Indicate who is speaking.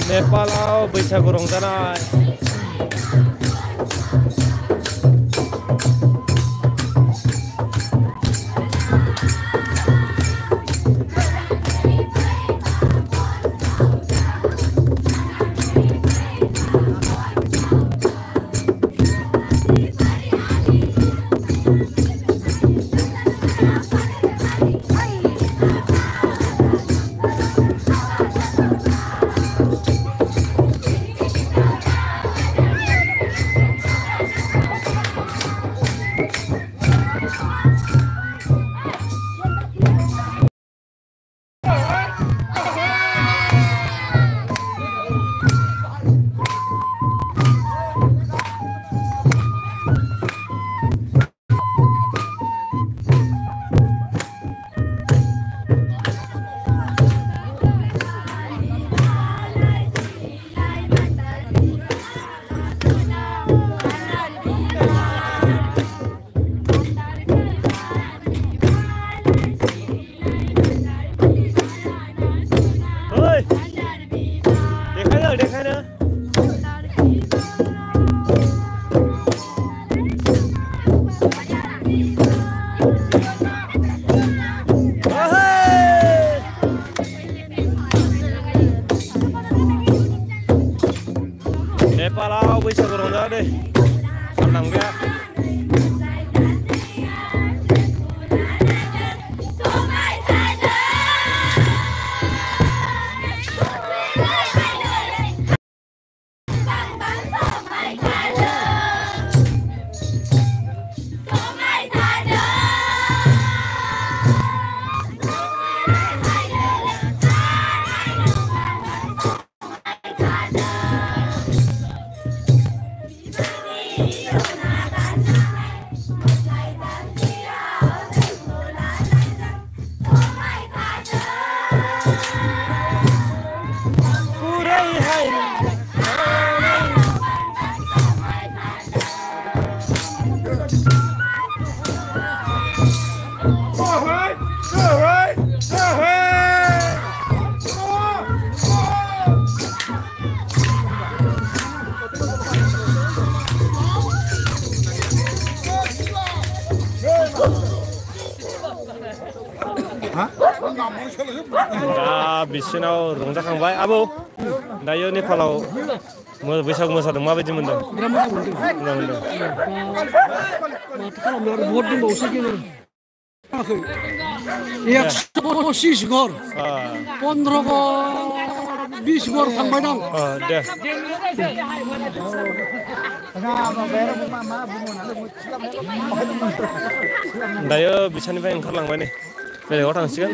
Speaker 1: नेपालाव बैसागु रंजानाय नेपालाव बैसागु रंजानाय साननांगौया बिसिनाव रंजाखांबाय आबौ दायो नेपालाव बैसागु मोसादों माबायदि मोनदों? मोजां मोनदों। माथो खालामनो आरो बहुत दंबावोसो गेलेनो। 125 घर 15 घर 20 घर थांबाय दां। दे दायो बिसानिफ्राय ओंखारलांबाय नै बेलेगाव थांसिगोन।